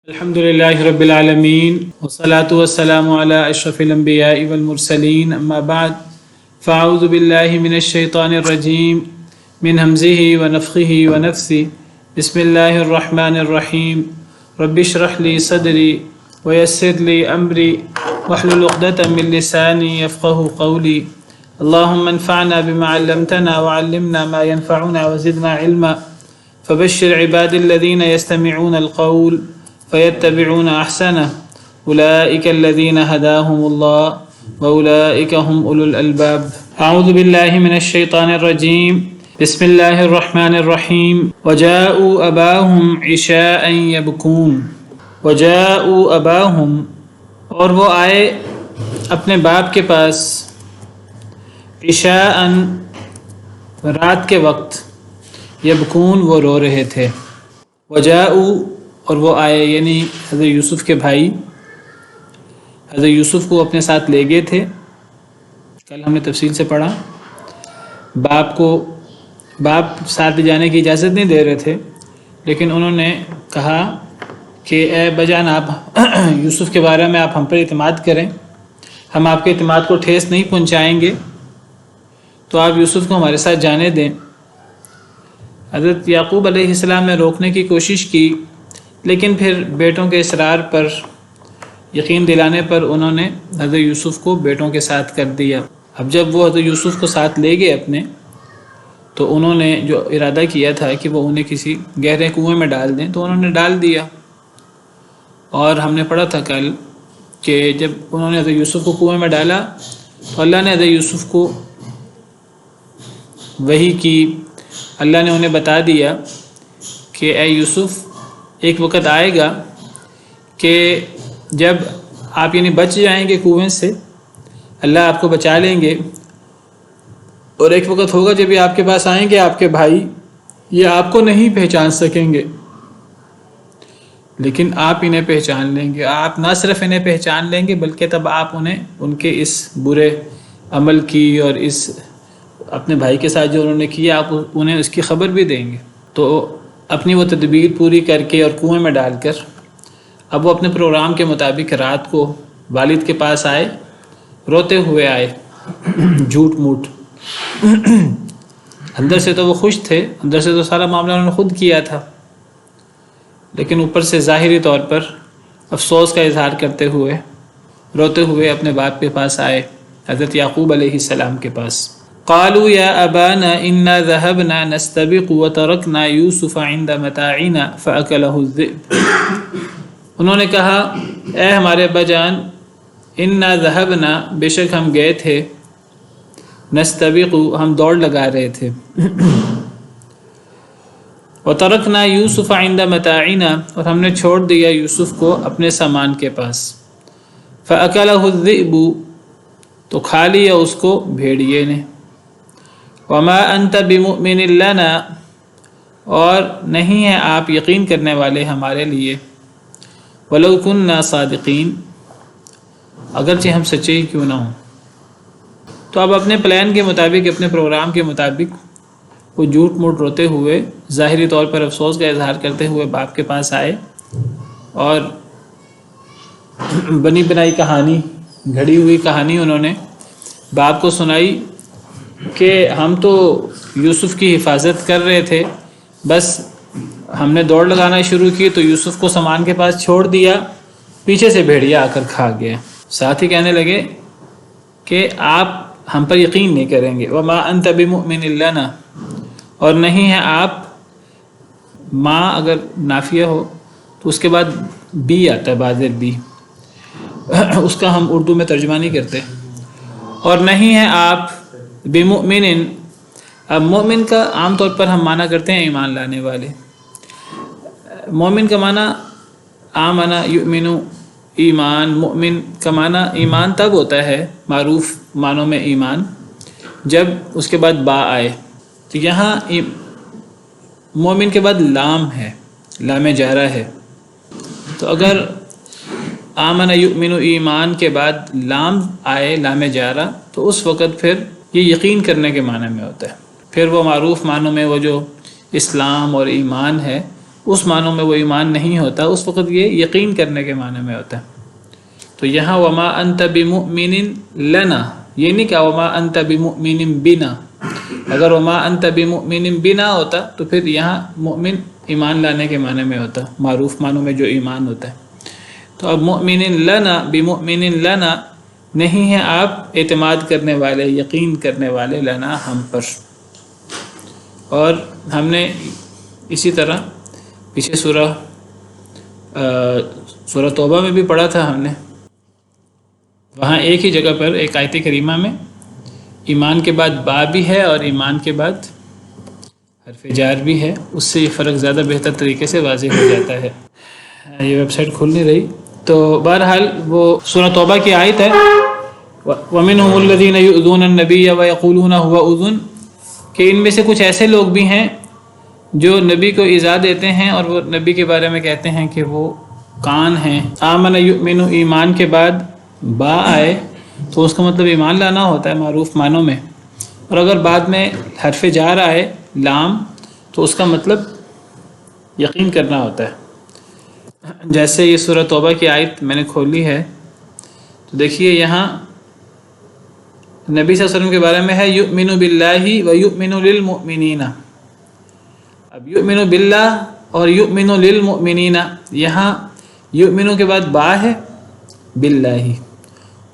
الحمد لله رب العالمين والصلاة والسلام على أشرف الأنبياء والمرسلين أما بعد فأعوذ بالله من الشيطان الرجيم من همزه ونفخه ونفثه بسم الله الرحمن الرحيم رب اشرح لي صدري ويسر لي أمري واحلل عقدة من لساني يفقه قولي اللهم انفعنا بما علمتنا وعلمنا ما ينفعنا وزدنا علما فبشر عباد الذين يستمعون القول فيتبعون أحسنه أولئك الذين هداهم الله وأولئك هم أولو الألباب أعوذ بالله من الشيطان الرجيم بسم الله الرحمن الرحيم وجاءوا أباهم عشاء يبكون وجاءوا أباهم اور وہ آئے اپنے باپ کے پاس عشاء رات کے وقت یبکون وہ رو رہے تھے وجاءوا اور وہ آئے یعنی حضرت یوسف کے بھائی حضرت یوسف کو اپنے ساتھ لے گئے تھے. کل ہم نے تفصیل سے پڑھا باپ ساتھ جانے کی اجازت نہیں دے رہے تھے، لیکن انہوں نے کہا کہ اے بجان آپ یوسف کے بارے میں آپ ہم پر اعتماد کریں، ہم آپ کے اعتماد کو ٹھیس نہیں پہنچائیں گے، تو آپ یوسف کو ہمارے ساتھ جانے دیں. حضرت یعقوب علیہ السلام نے روکنے کی کوشش کی، لیکن پھر بیٹوں کے اصرار پر یقین دلانے پر انہوں نے حضرت یوسف کو بیٹوں کے ساتھ کر دیا. اب جب وہ حضرت یوسف کو ساتھ لے گئے اپنے، تو انہوں نے جو ارادہ کیا تھا کہ وہ انہیں کسی گہرے کنویں میں ڈال دیں تو انہوں نے ڈال دیا. اور ہم نے پڑھا تھا کل کہ جب انہوں نے حضرت یوسف کو کنویں میں ڈالا تو اللہ نے حضرت یوسف کو وحی کی، اللہ نے انہیں بتا دیا کہ اے یوسف ایک وقت آئے گا کہ جب آپ یعنی بچ جائیں گے کنویں سے، اللہ آپ کو بچا لیں گے، اور ایک وقت ہوگا جب یہ آپ کے پاس آئیں گے آپ کے بھائی، یہ آپ کو نہیں پہچان سکیں گے لیکن آپ انہیں پہچان لیں گے. آپ نہ صرف انہیں پہچان لیں گے بلکہ تب آپ انہیں ان کے اس برے عمل کی اور اس اپنے بھائی کے ساتھ جو انہوں نے کیا آپ انہیں اس کی خبر بھی دیں گے. تو اپنی وہ تدبیر پوری کر کے اور کنویں میں ڈال کر اب وہ اپنے پروگرام کے مطابق رات کو والد کے پاس آئے، روتے ہوئے آئے، جھوٹ موٹ. اندر سے تو وہ خوش تھے، اندر سے تو سارا معاملہ انہوں نے خود کیا تھا، لیکن اوپر سے ظاہری طور پر افسوس کا اظہار کرتے ہوئے روتے ہوئے اپنے باپ کے پاس آئے، حضرت یعقوب علیہ السلام کے پاس. قالوا یا ابانا انا ذهبنا نستبق وتركنا یوسف عند متاعنا فاکلہ الذئب. انہوں نے کہا اے ہمارے ابا جان، انا ذهبنا بے شک ہم گئے تھے، نستبق ہم دوڑ لگا رہے تھے، وترکنا یوسف عند متاعنا اور ہم نے چھوڑ دیا یوسف کو اپنے سامان کے پاس، فاکلہ الذئب تو کھا لیا اس کو بھیڑیے نے، وما انت بمؤمن لنا اور نہیں ہے آپ یقین کرنے والے ہمارے لیے، ولو كنا صادقین اگرچہ ہم سچے ہی کیوں نہ ہوں. تو اب اپنے پلان کے مطابق، اپنے پروگرام کے مطابق وہ جھوٹ موٹ روتے ہوئے ظاہری طور پر افسوس کا اظہار کرتے ہوئے باپ کے پاس آئے اور بنی بنائی کہانی، گھڑی ہوئی کہانی انہوں نے باپ کو سنائی کہ ہم تو یوسف کی حفاظت کر رہے تھے، بس ہم نے دوڑ لگانا شروع کی تو یوسف کو سامان کے پاس چھوڑ دیا، پیچھے سے بھیڑیا آ کر کھا گیا. ساتھ ہی کہنے لگے کہ آپ ہم پر یقین نہیں کریں گے، وما انت بمؤمن لنا اور نہیں ہے آپ، ماں اگر نافیہ ہو تو اس کے بعد بی آتا ہے، بادر بی، اس کا ہم اردو میں ترجمہ نہیں کرتے، اور نہیں ہے آپ بمؤمن. اب مومن کا عام طور پر ہم معنی کرتے ہیں ایمان لانے والے. مومن کا معنی آمن یؤمن ایمان، مومن کا معنی ایمان تب ہوتا ہے معروف معنوں میں ایمان جب اس کے بعد با آئے. تو یہاں مومن کے بعد لام ہے، لام جارہ ہے، تو اگر آمن یؤمن ایمان کے بعد لام آئے، لام جارہ، تو اس وقت پھر یہ یقین کرنے کے معنی میں ہوتا ہے. پھر وہ معروف معنوں میں وہ جو اسلام اور ایمان ہے اس معنوں میں وہ ایمان نہیں ہوتا، اس وقت یہ یقین کرنے کے معنی میں ہوتا ہے۔ تو یہاں وما انت بمؤمن لنا، یہ نہیں کہا وما انت بمؤمن بنا۔ اگر وما انت بمؤمن بنا ہوتا تو پھر یہاں مؤمن ایمان لانے کے معنی میں ہوتا، معروف معنوں میں جو ایمان ہوتا ہے۔ تو اب مؤمن لنا بمؤمن لنا نہیں ہے آپ اعتماد کرنے والے، یقین کرنے والے، لنا ہم پر۔ اور ہم نے اسی طرح پیچھے سورہ توبہ میں بھی پڑھا تھا ہم نے، وہاں ایک ہی جگہ پر ایک آیت کریمہ میں ایمان کے بعد با بھی ہے اور ایمان کے بعد حرف جار بھی ہے، اس سے یہ فرق زیادہ بہتر طریقے سے واضح ہو جاتا ہے۔ یہ ویب سائٹ کھل نہیں رہی، تو بہرحال وہ سورہ توبہ کی آیت ہے وَمِنْهُمُ الَّذِينَ يُؤْذُونَ النَّبِيَّ وَيَقُولُونَ هُوَ أُذُنٌ، کہ ان میں سے کچھ ایسے لوگ بھی ہیں جو نبی کو ایذا دیتے ہیں اور وہ نبی کے بارے میں کہتے ہیں کہ وہ کان ہیں۔ آمن یؤمن، ایمان کے بعد با آئے تو اس کا مطلب ایمان لانا ہوتا ہے معروف معنوں میں، اور اگر بعد میں حرف جار آئے لام تو اس کا مطلب یقین کرنا ہوتا ہے۔ جیسے یہ سورہ توبہ کی آیت میں نے کھولی ہے تو دیکھیے یہاں نبی صلی اللہ علیہ وسلم کے بارے میں ہے یؤمن باللہ و یؤمن للمؤمنین۔ اب یؤمن باللہ اور یؤمن للمؤمنین، یہاں یؤمن کے بعد با ہے باللہ،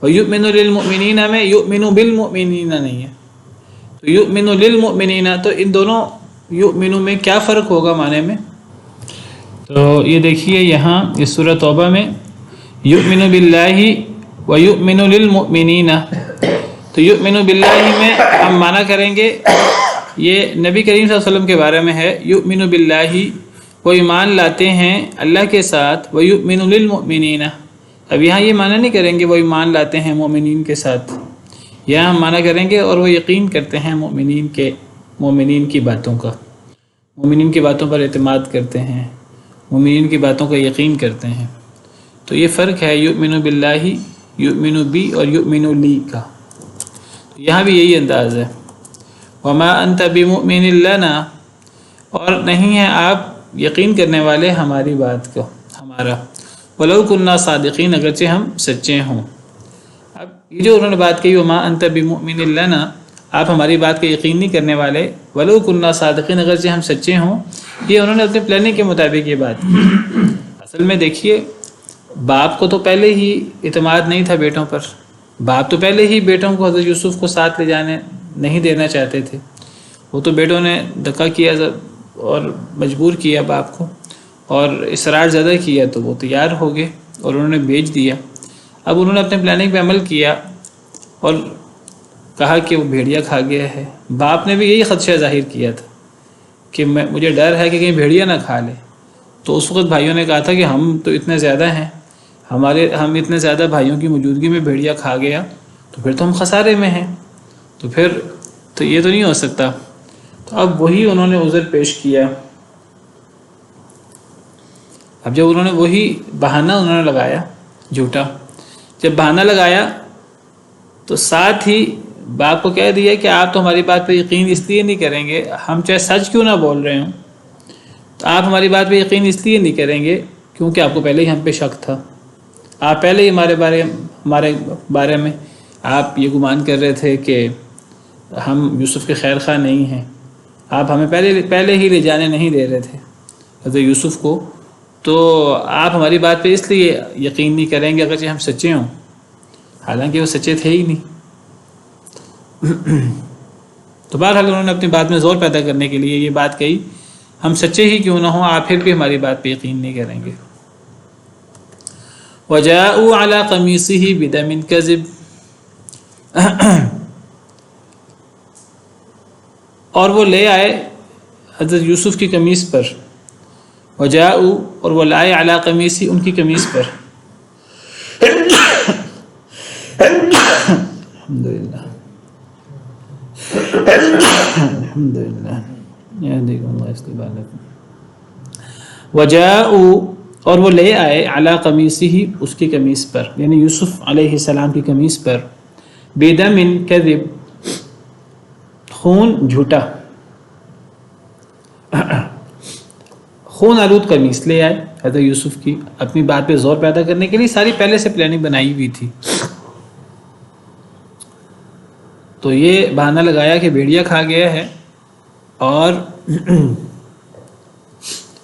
و یؤمن للمؤمنین میں یؤمن بالمؤمنین نہیں ہے، تو یؤمن للمؤمنین، تو ان دونوں یؤمن میں کیا فرق ہوگا معنی میں؟ تو یہ دیکھیے یہاں اس سورہ توبہ میں یؤمن باللہ و یؤمن للمؤمنین، تو یؤمن باللہ میں ہم معنی کریں گے یہ نبی کریم صلی اللہ علیہ وسلم کے بارے میں ہے، یؤمن باللہ وہ ایمان لاتے ہیں اللہ کے ساتھ، و یؤمن للمؤمنین، اب یہاں یہ معنی نہیں کریں گے وہ ایمان لاتے ہیں مومنین کے ساتھ، یہاں ہم معنی کریں گے اور وہ یقین کرتے ہیں مومنین کی باتوں کا، مومنین کی باتوں پر اعتماد کرتے ہیں، مومنین کی باتوں کا یقین کرتے ہیں۔ تو یہ فرق ہے یؤمن باللہ، یؤمن بی اور یؤمن لی کا، یہاں بھی یہی انداز ہے وما انت بمؤمن لنا، اور نہیں ہیں آپ یقین کرنے والے ہماری بات کو، ہمارا، ولو کننا صادقین، اگرچہ ہم سچے ہوں۔ اب یہ جو انہوں نے بات کہی وما انت بمؤمن لنا، آپ ہماری بات کا یقین نہیں کرنے والے، ولو کننا صادقین، اگرچہ ہم سچے ہوں، یہ انہوں نے اپنے پلاننگ کے مطابق یہ بات کی۔ اصل میں دیکھیے باپ کو تو پہلے ہی اعتماد نہیں تھا بیٹوں پر، باپ تو پہلے ہی بیٹوں کو حضرت یوسف کو ساتھ لے جانے نہیں دینا چاہتے تھے، وہ تو بیٹوں نے دھکا کیا اور مجبور کیا باپ کو اور اصرار زیادہ کیا تو وہ تیار ہو گئے اور انہوں نے بھیج دیا۔ اب انہوں نے اپنے پلاننگ پہ عمل کیا اور کہا کہ وہ بھیڑیا کھا گیا ہے، باپ نے بھی یہی خدشہ ظاہر کیا تھا کہ مجھے ڈر ہے کہ کہیں بھیڑیا نہ کھا لے، تو اس وقت بھائیوں نے کہا تھا کہ ہم تو اتنے زیادہ ہیں، ہم اتنے زیادہ بھائیوں کی موجودگی میں بھیڑیا کھا گیا تو پھر تو ہم خسارے میں ہیں، تو پھر تو یہ تو نہیں ہو سکتا۔ تو اب وہی انہوں نے عذر پیش کیا، اب جب انہوں نے وہی بہانہ انہوں نے لگایا جھوٹا، جب بہانہ لگایا تو ساتھ ہی باپ کو کہہ دیا کہ آپ تو ہماری بات پہ یقین اس لیے نہیں کریں گے، ہم چاہے سچ کیوں نہ بول رہے ہوں تو آپ ہماری بات پہ یقین اس لیے نہیں کریں گے کیونکہ آپ کو پہلے ہی ہم پہ شک تھا، آپ پہلے ہی ہمارے بارے میں آپ یہ گمان کر رہے تھے کہ ہم یوسف کے خیر خواہ نہیں ہیں، آپ ہمیں پہلے ہی لے جانے نہیں دے رہے تھے حضرت یوسف کو، تو آپ ہماری بات پہ اس لیے یقین نہیں کریں گے اگرچہ ہم سچے ہوں، حالانکہ وہ سچے تھے ہی نہیں۔ تو بہرحال انہوں نے اپنی بات میں زور پیدا کرنے کے لیے یہ بات کہی، ہم سچے ہی کیوں نہ ہوں آپ پھر بھی ہماری بات پہ یقین نہیں کریں گے۔ وَجَاءُوا عَلَىٰ قَمِيصِهِ بِدَمٍ كَذِبٍ، اور وہ لے آئے حضرت یوسف کی قمیص پر، وجاءوا اور وہ لائے علی قمیصی ان کی قمیص پر، الحمدللہ الحمدللہ یہدیکم اللہ استقبالکم، وجاءوا اور وہ لے آئے علی قمیصی اس کی قمیص پر، یعنی یوسف علیہ السلام کی قمیص پر، بدم کذب خون جھوٹا، خون آلود قمیص لے آئے حضرت یوسف کی، اپنی بات پہ زور پیدا کرنے کے لیے ساری پہلے سے پلاننگ بنائی ہوئی تھی. تو یہ بہانہ لگایا کہ بھیڑیا کھا گیا ہے، اور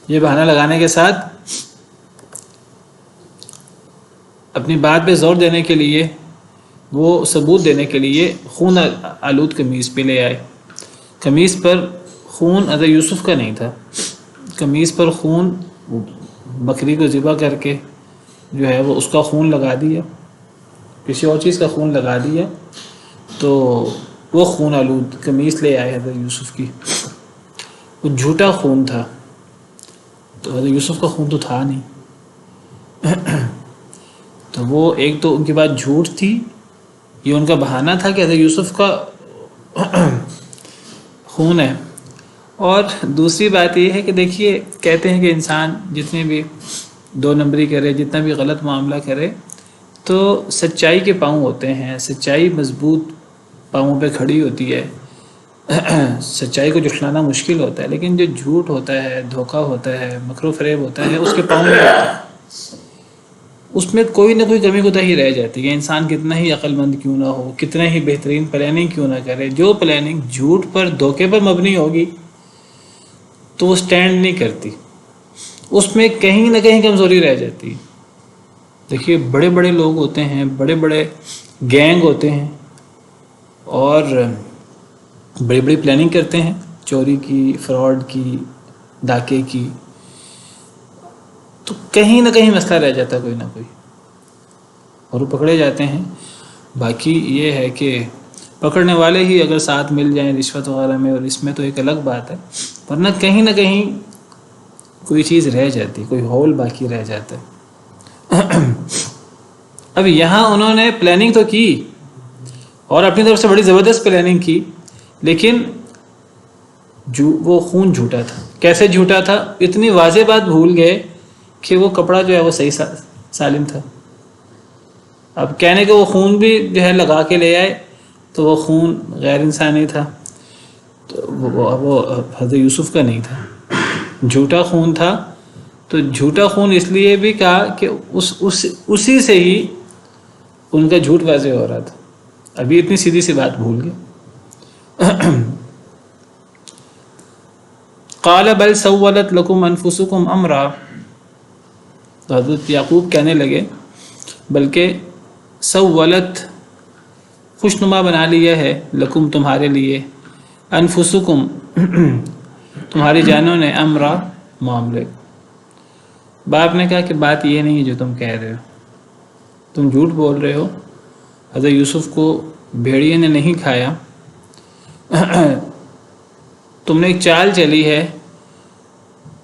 یہ بہانہ لگانے کے ساتھ اپنی بات پہ زور دینے کے لیے، وہ ثبوت دینے کے لیے خون آلود قمیص پہ لے آئے. قمیص پر خون حضرت یوسف کا نہیں تھا، قمیص پر خون بکری کو ذبح کر کے جو ہے وہ اس کا خون لگا دیا، کسی اور چیز کا خون لگا دیا، تو وہ خون آلود قمیص لے آئے حضرت یوسف کی. وہ جھوٹا خون تھا، تو حضرت یوسف کا خون تو تھا نہیں. تو وہ ایک تو ان کی بات جھوٹ تھی، یہ ان کا بہانہ تھا کہ حضرت یوسف کا خون ہے. اور دوسری بات یہ ہے کہ دیکھیے، کہتے ہیں کہ انسان جتنے بھی دو نمبری کرے، جتنا بھی غلط معاملہ کرے، تو سچائی کے پاؤں ہوتے ہیں، سچائی مضبوط پاؤں پہ کھڑی ہوتی ہے. سچائی کو جھٹلانا مشکل ہوتا ہے، لیکن جو جھوٹ ہوتا ہے، دھوکہ ہوتا ہے، مکر و فریب ہوتا ہے، اس کے پاؤں نہیں ہوتا. اس میں کوئی نہ کوئی کمی کوتاہی رہ جاتی ہے. انسان کتنا ہی عقل مند کیوں نہ ہو، کتنا ہی بہترین پلاننگ کیوں نہ کرے، جو پلاننگ جھوٹ پر، دھوکے پر مبنی ہوگی تو وہ سٹینڈ نہیں کرتی، اس میں کہیں نہ کہیں کمزوری رہ جاتی ہے. دیکھیے، بڑے بڑے لوگ ہوتے ہیں، بڑے بڑے گینگ ہوتے ہیں، اور بڑی بڑی پلاننگ کرتے ہیں، چوری کی، فراڈ کی، ڈاکے کی، تو کہیں نہ کہیں مسئلہ رہ جاتا ہے کوئی نہ کوئی، اور وہ پکڑے جاتے ہیں. باقی یہ ہے کہ پکڑنے والے ہی اگر ساتھ مل جائیں رشوت وغیرہ میں اور اس میں تو ایک الگ بات ہے، ورنہ کہیں نہ کہیں کوئی چیز رہ جاتی، کوئی ہول باقی رہ جاتا ہے. اب یہاں انہوں نے پلاننگ تو کی اور اپنی طرف سے بڑی زبردست پلاننگ کی، لیکن وہ خون جھوٹا تھا. کیسے جھوٹا تھا؟ اتنی واضح بات بھول گئے کہ وہ کپڑا جو ہے وہ صحیح سالم تھا. اب کہنے کہ وہ خون بھی جو ہے لگا کے لے آئے، تو وہ خون غیر انسانی تھا، تو وہ حضرت یوسف کا نہیں تھا، جھوٹا خون تھا. تو جھوٹا خون اس لیے بھی کہا کہ اسی سے ہی ان کا جھوٹ واضح ہو رہا تھا. ابھی اتنی سیدھی سی بات بھول گئے. قال بل سولت لکم انفسکم امرا، تو حضرت یعقوب کہنے لگے بلکہ سولت خوشنما بنا لیا ہے، لکم تمہارے لیے، انفسکم تمہاری جانوں نے، امرا معاملے. باپ نے کہا کہ بات یہ نہیں ہے جو تم کہہ رہے ہو، تم جھوٹ بول رہے ہو. حضرت یوسف کو بھیڑیے نے نہیں کھایا، تم نے ایک چال چلی ہے،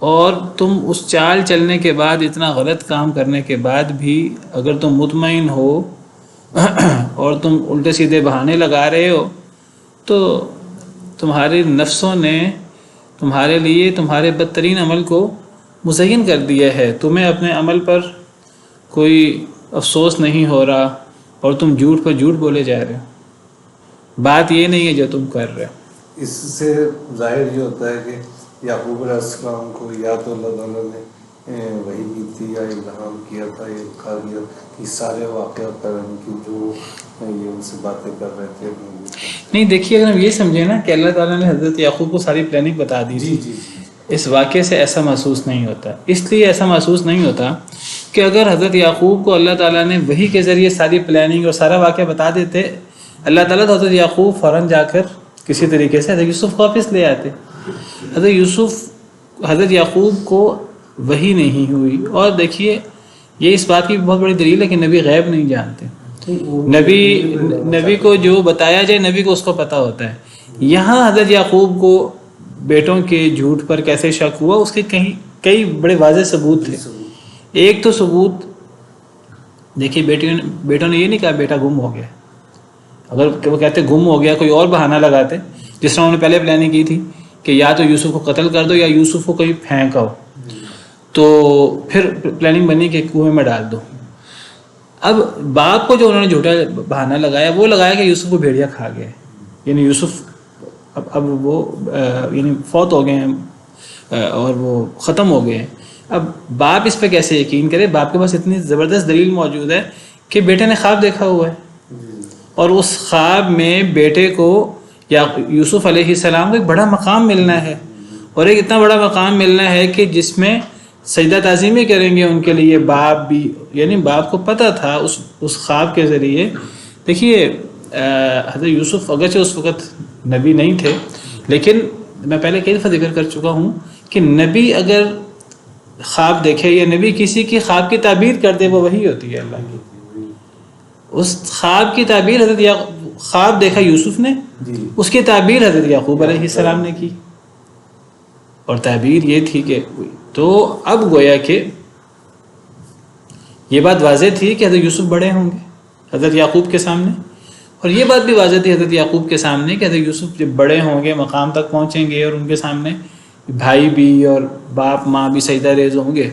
اور تم اس چال چلنے کے بعد، اتنا غلط کام کرنے کے بعد بھی اگر تم مطمئن ہو اور تم الٹے سیدھے بہانے لگا رہے ہو، تو تمہارے نفسوں نے تمہارے لیے تمہارے بدترین عمل کو مزین کر دیا ہے. تمہیں اپنے عمل پر کوئی افسوس نہیں ہو رہا، اور تم جھوٹ پر جھوٹ بولے جا رہے ہو. بات یہ نہیں ہے جو تم کر رہے ہو. اس سے ظاہر یہ ہوتا ہے کہ یعقوب علیہ السلام کو یا تو اللہ تعالیٰ نے وحی کی تھی یا الہام کیا تھا، یہ کہا گیا کہ سارے واقعات پر ان کی جو یہ ان سے باتیں کر رہے تھے. نہیں، دیکھیے، اگر ہم یہ سمجھیں نا کہ اللہ تعالیٰ نے حضرت یعقوب کو ساری پلاننگ بتا دی تھی، اس واقعے سے ایسا محسوس نہیں ہوتا. اس لیے ایسا محسوس نہیں ہوتا کہ اگر حضرت یعقوب کو اللہ تعالیٰ نے وحی کے ذریعے ساری پلاننگ اور سارا واقعہ بتا دیتے، اللہ تعالیٰ تو حضرت یعقوب فوراً جا کر کسی طریقے سے حضرت یوسف کو واپس لے آتے. حضرت یعقوب کو وحی نہیں ہوئی. اور دیکھیے، یہ اس بات کی بہت بڑی دلیل ہے کہ نبی غیب نہیں جانتے. نبی کو جو بتایا جائے، نبی کو اس کو پتہ ہوتا ہے. یہاں حضرت یعقوب کو بیٹوں کے جھوٹ پر کیسے شک ہوا، اس کے کئی بڑے واضح ثبوت تھے. ایک تو ثبوت دیکھیے، بیٹوں نے یہ نہیں کہا بیٹا گم ہو گیا. اگر وہ کہتے گم ہو گیا، کوئی اور بہانہ لگاتے، جس طرح انہوں نے پہلے پلاننگ کی تھی کہ یا تو یوسف کو قتل کر دو یا یوسف کو کہیں پھینکاؤ، تو پھر پلاننگ بنی کہ کنویں میں ڈال دو. اب باپ کو جو انہوں نے جھوٹا بہانہ لگایا، وہ لگایا کہ یوسف کو بھیڑیا کھا گیا، یعنی یوسف اب وہ یعنی فوت ہو گئے ہیں، اور وہ ختم ہو گئے ہیں. اب باپ اس پہ کیسے یقین کرے؟ باپ کے پاس اتنی زبردست دلیل موجود ہے کہ بیٹے نے خواب دیکھا ہوا ہے اور اس خواب میں بیٹے کو یا یوسف علیہ السلام کو ایک بڑا مقام ملنا ہے، اور ایک اتنا بڑا مقام ملنا ہے کہ جس میں سجدہ تعظیمی کریں گے ان کے لیے باپ بھی. یعنی باپ کو پتہ تھا اس خواب کے ذریعے. دیکھیے حضرت یوسف اگرچہ اس وقت نبی نہیں تھے، لیکن میں پہلے کئی دفعہ ذکر کر چکا ہوں کہ نبی اگر خواب دیکھے یا نبی کسی کی خواب کی تعبیر کر دے وہ وحی ہوتی ہے اللہ کی. اس خواب کی تعبیر خواب دیکھا یوسف نے، اس کی تعبیر حضرت یعقوب علیہ السلام نے کی، اور تعبیر یہ تھی کہ تو اب گویا کہ یہ بات واضح تھی کہ حضرت یوسف بڑے ہوں گے حضرت یعقوب کے سامنے، اور یہ بات بھی واضح تھی حضرت یعقوب کے سامنے کہ حضرت یوسف جب بڑے ہوں گے مقام تک پہنچیں گے اور ان کے سامنے بھائی بھی اور باپ ماں بھی سجدہ ریز ہوں گے.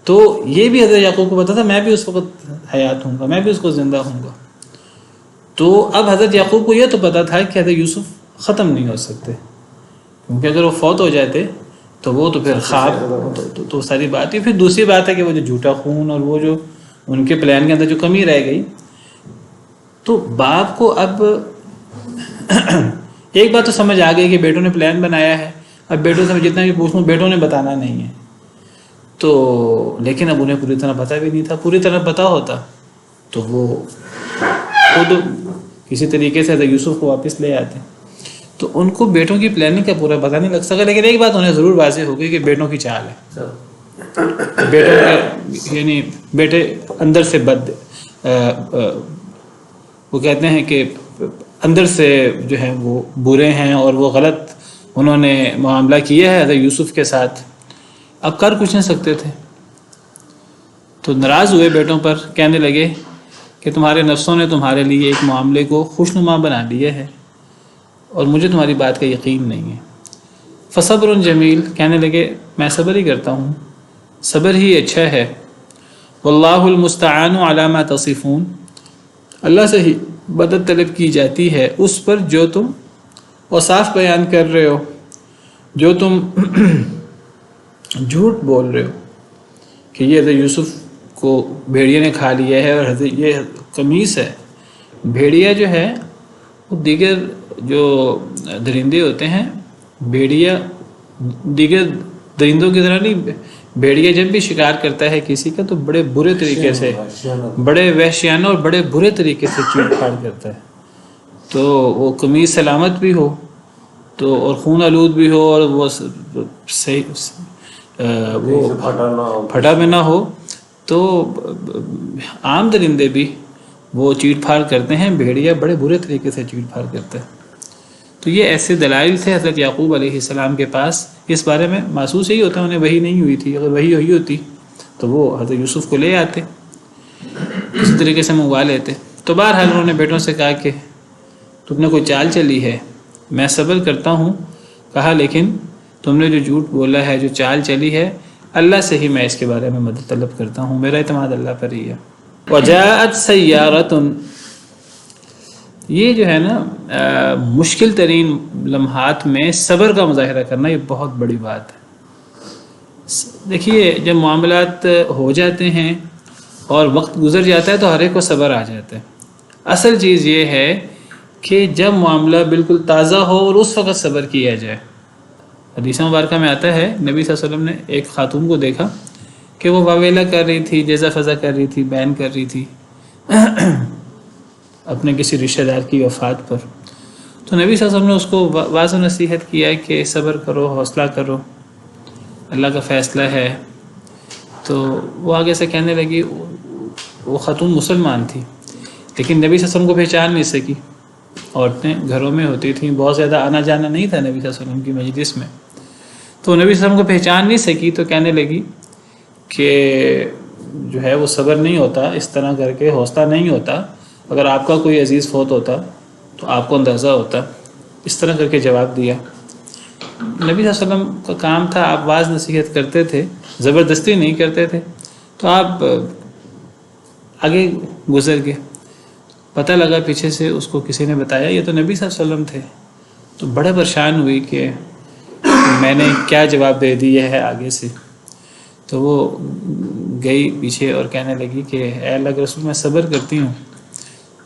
تو یہ بھی حضرت یعقوب کو پتا تھا میں بھی اس وقت حیات ہوں گا، میں بھی اس کو زندہ ہوں گا. تو اب حضرت یعقوب کو یہ تو پتا تھا کہ حضرت یوسف ختم نہیں ہو سکتے، کیونکہ اگر وہ فوت ہو جاتے تو وہ تو پھر خواب تو ساری بات ہے. پھر دوسری بات ہے کہ وہ جو جھوٹا خون اور وہ جو ان کے پلان کے اندر جو کمی رہ گئی، تو باپ کو اب ایک بات تو سمجھ آ گئی کہ بیٹوں نے پلان بنایا ہے، اب بیٹوں سے میں جتنا بھی پوچھوں بیٹوں نے بتانا نہیں ہے. تو لیکن اب انہیں پوری طرح پتہ بھی نہیں تھا. پوری طرح پتہ ہوتا تو وہ خود کسی طریقے سے یوسف کو واپس لے آتے. تو ان کو بیٹوں کی پلاننگ کا پورا پتہ نہیں لگ سکا، لیکن ایک بات انہیں ضرور واضح ہو گئی کہ بیٹوں کی چال ہے. بیٹوں کے یعنی بیٹے اندر سے وہ کہتے ہیں کہ اندر سے جو ہے وہ برے ہیں اور وہ غلط انہوں نے معاملہ کیا ہے حضرت یوسف کے ساتھ. اب کر کچھ نہیں سکتے تھے، تو ناراض ہوئے بیٹوں پر، کہنے لگے کہ تمہارے نفسوں نے تمہارے لیے ایک معاملے کو خوشنما بنا دیا ہے اور مجھے تمہاری بات کا یقین نہیں ہے. فصبر جمیل، کہنے لگے میں صبر ہی کرتا ہوں، صبر ہی اچھا ہے. واللہ المستعان علی ما تصفون، اللہ سے ہی مدد طلب کی جاتی ہے اس پر جو تم اوصاف بیان کر رہے ہو، جو تم جھوٹ بول رہے ہو کہ یہ حضرت یوسف کو بھیڑیا نے کھا لیا ہے اور حضرت یہ قمیص ہے. بھیڑیا جو ہے وہ دیگر جو درندے ہوتے ہیں، بھیڑیا دیگر درندوں کی طرح نہیں. بھیڑیا جب بھی شکار کرتا ہے کسی کا تو بڑے برے طریقے سے، بڑے وحشیانہ اور بڑے برے طریقے سے چیڑ پھاڑ کرتا ہے. تو وہ قمیص سلامت بھی ہو تو اور خون آلود بھی ہو اور وہ صحیح وہ پھٹا بھی نہ ہو، تو عام درندے بھی وہ چیڑ پھاڑ کرتے ہیں، بھیڑیا بڑے برے طریقے سے چیڑ پھاڑ کرتا ہے. تو یہ ایسے دلائل تھے حضرت یعقوب علیہ السلام کے پاس. اس بارے میں محسوس یہی ہوتا ہے انہیں وحی نہیں ہوئی تھی، اگر وحی ہوئی ہوتی تو وہ حضرت یوسف کو لے آتے، اسی طریقے سے منگوا لیتے. تو بہرحال انہوں نے بیٹوں سے کہا کہ تم نے کوئی چال چلی ہے، میں صبر کرتا ہوں کہا، لیکن تم نے جو جھوٹ بولا ہے، جو چال چلی ہے، اللہ سے ہی میں اس کے بارے میں مدد طلب کرتا ہوں، میرا اعتماد اللہ پر ہی ہے. وجاءت سیارۃ، یہ جو ہے نا مشکل ترین لمحات میں صبر کا مظاہرہ کرنا یہ بہت بڑی بات ہے. دیکھیے جب معاملات ہو جاتے ہیں اور وقت گزر جاتا ہے تو ہر ایک کو صبر آ جاتا ہے. اصل چیز یہ ہے کہ جب معاملہ بالکل تازہ ہو اور اس وقت صبر کیا جائے. حدیث مبارکہ میں آتا ہے نبی صلی اللہ علیہ وسلم نے ایک خاتون کو دیکھا کہ وہ واویلا کر رہی تھی، جزا فضا کر رہی تھی، بیان کر رہی تھی اپنے کسی رشتہ دار کی وفات پر. تو نبی صلی اللہ علیہ وسلم نے اس کو واضح نصیحت کیا کہ صبر کرو، حوصلہ کرو، اللہ کا فیصلہ ہے. تو وہ آگے سے کہنے لگی، وہ خاتون مسلمان تھی لیکن نبی صلی اللہ علیہ وسلم کو پہچان نہیں سکی. عورتیں گھروں میں ہوتی تھیں، بہت زیادہ آنا جانا نہیں تھا نبی صلی اللہ علیہ وسلم کی مجلس میں، تو نبی صلی اللہ علیہ وسلم کو پہچان نہیں سکی. تو کہنے لگی کہ جو ہے وہ صبر نہیں ہوتا، اس طرح کر کے حوصلہ نہیں ہوتا. اگر آپ کا کوئی عزیز فوت ہوتا تو آپ کو اندازہ ہوتا. اس طرح کر کے جواب دیا. نبی صلی اللہ علیہ وسلم کا کام تھا، آپ واعظ نصیحت کرتے تھے، زبردستی نہیں کرتے تھے. تو آپ آگے گزر گئے، پتہ لگا پیچھے سے اس کو کسی نے بتایا یہ تو نبی صلی اللہ علیہ وسلم تھے. تو بڑے پریشان ہوئی کہ میں نے کیا جواب دے دیا ہے آگے سے. تو وہ گئی پیچھے اور کہنے لگی کہ اے اللہ کے رسول میں صبر کرتی ہوں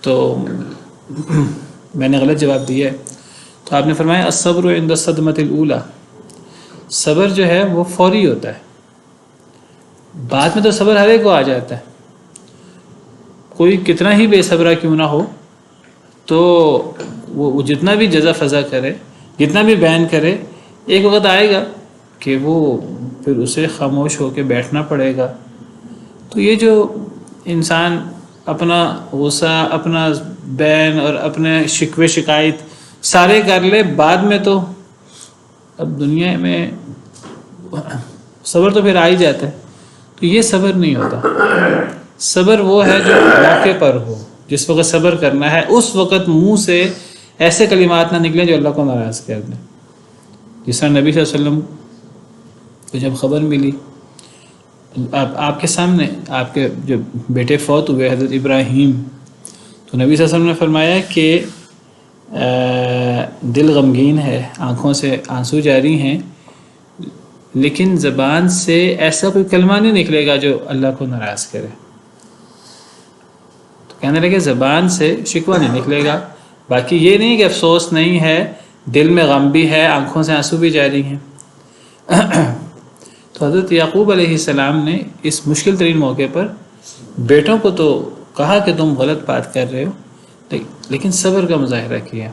تو میں نے غلط جواب دیا ہے. تو آپ نے فرمایا الصبر عند الصدمۃ الاولی، صبر جو ہے وہ فوری ہوتا ہے. بعد میں تو صبر ہر ایک کو آ جاتا ہے، کوئی کتنا ہی بے صبرہ کیوں نہ ہو تو وہ جتنا بھی جزا فضا کرے، جتنا بھی بیان کرے، ایک وقت آئے گا کہ وہ پھر اسے خاموش ہو کے بیٹھنا پڑے گا. تو یہ جو انسان اپنا غصہ، اپنا بین اور اپنے شکوے شکایت سارے کر لے، بعد میں تو اب دنیا میں صبر تو پھر آ ہی جاتا ہے. تو یہ صبر نہیں ہوتا. صبر وہ ہے جو موقع پر ہو، جس وقت صبر کرنا ہے اس وقت منہ سے ایسے کلمات نہ نکلیں جو اللہ کو ناراض کر دیں. جس طرح نبی صلی اللہ علیہ وسلم کو جب خبر ملی، آپ کے سامنے آپ کے جو بیٹے فوت ہوئے حضرت ابراہیم، تو نبی صلی اللہ علیہ وسلم نے فرمایا کہ دل غمگین ہے، آنکھوں سے آنسو جاری ہیں، لیکن زبان سے ایسا کوئی کلمہ نہیں نکلے گا جو اللہ کو ناراض کرے. تو کہنے لگے زبان سے شکوہ نہیں نکلے گا، باقی یہ نہیں کہ افسوس نہیں ہے، دل میں غم بھی ہے، آنکھوں سے آنسو بھی جاری ہیں. تو حضرت یعقوب علیہ السلام نے اس مشکل ترین موقع پر بیٹوں کو تو کہا کہ تم غلط بات کر رہے ہو، لیکن صبر کا مظاہرہ کیا.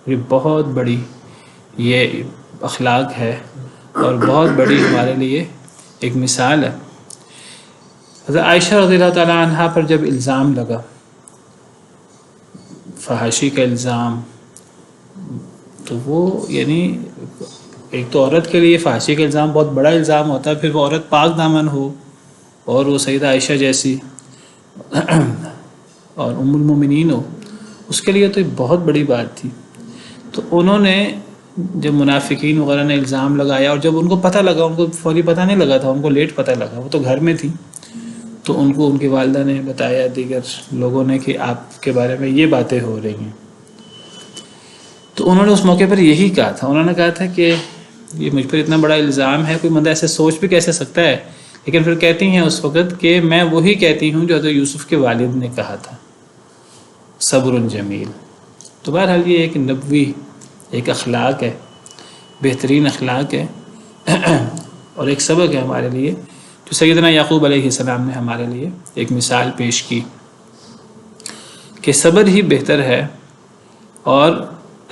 یہ بہت بڑی یہ اخلاق ہے اور بہت بڑی ہمارے لیے ایک مثال ہے. حضرت عائشہ رضی اللہ تعالیٰ عنہ پر جب الزام لگا، فحاشی کا الزام، تو وہ یعنی ایک تو عورت کے لیے فحاشی کا الزام بہت بڑا الزام ہوتا ہے، پھر وہ عورت پاک دامن ہو اور وہ سیدہ عائشہ جیسی اور ام المومنین ہو، اس کے لیے تو ایک بہت بڑی بات تھی. تو انہوں نے جب منافقین وغیرہ نے الزام لگایا، اور جب ان کو پتہ لگا، ان کو فوری پتہ نہیں لگا تھا، ان کو لیٹ پتہ لگا، وہ تو گھر میں تھی، تو ان کو ان کی والدہ نے بتایا، دیگر لوگوں نے، کہ آپ کے بارے میں یہ باتیں ہو رہی ہیں. تو انہوں نے اس موقع پر یہی کہا تھا، انہوں نے کہا تھا کہ یہ مجھ پر اتنا بڑا الزام ہے، کوئی بندہ ایسے سوچ بھی کیسے سکتا ہے. لیکن پھر کہتی ہیں اس وقت کہ میں وہی کہتی ہوں جو حضرت یوسف کے والد نے کہا تھا، صبر جمیل. تو بہرحال یہ ایک نبوی ایک اخلاق ہے، بہترین اخلاق ہے اور ایک سبق ہے ہمارے لیے، جو سیدنا یعقوب علیہ السلام نے ہمارے لیے ایک مثال پیش کی کہ صبر ہی بہتر ہے، اور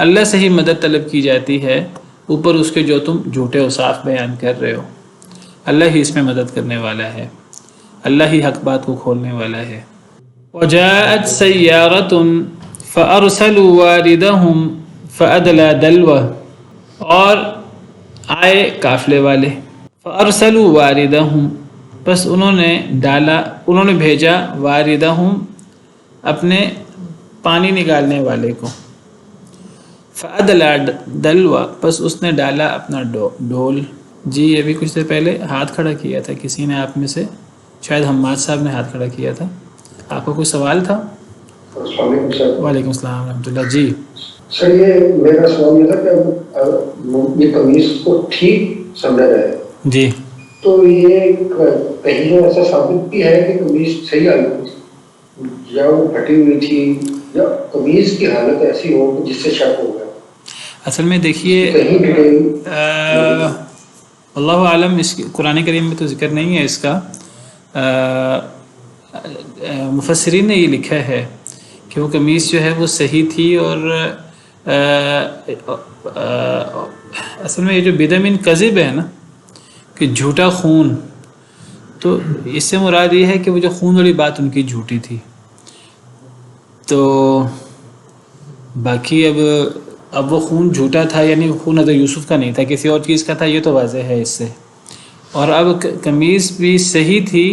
اللہ سے ہی مدد طلب کی جاتی ہے، اوپر اس کے جو تم جھوٹے اوصاف بیان کر رہے ہو. اللہ ہی اس میں مدد کرنے والا ہے، اللہ ہی حق بات کو کھولنے والا ہے. وجاءت سیارة فأرسلوا واردهم فأدلى دلوه، اور آئے قافلے والے، فأرسلوا واردهم، بس انہوں نے بھیجا واردهم، اپنے پانی نکالنے والے کو، فأدلى دلوه، بس اس نے ڈالا اپنا ڈول. جی ابھی کچھ دیر پہلے ہاتھ کھڑا کیا تھا کسی نے آپ میں سے، شاید حماد صاحب نے ہاتھ کھڑا کیا تھا. آپ کو کوئی سوال تھا؟ وعلیکم السلام ورحمۃ اللہ. جی سر، یہ میرا سوال یہ تھا کہ یہ قمیض کو ٹھیک سمجھا جائے جی، تو یہ کہیں ایسا ثابت بھی ہے کہ قمیض صحیح حالت تھی یا وہ پھٹی ہوئی تھی، یا قمیض کی حالت ایسی ہو جس سے شک ہو گیا؟ اصل میں دیکھیے کہیں ڈیٹیل اللہ عالم، اس قرآن کریم میں تو ذکر نہیں ہے اس کا. مفسرین نے یہ لکھا ہے کہ وہ قمیص جو ہے وہ صحیح تھی، اور اصل میں یہ جو بدم کذب ہے نا، کہ جھوٹا خون، تو اس سے مراد یہ ہے کہ وہ جو خون والی بات ان کی جھوٹی تھی. تو باقی اب وہ خون جھوٹا تھا، یعنی خون حضرت یوسف کا نہیں تھا، کسی اور چیز کا تھا، یہ تو واضح ہے اس سے. اور اب قمیص بھی صحیح تھی،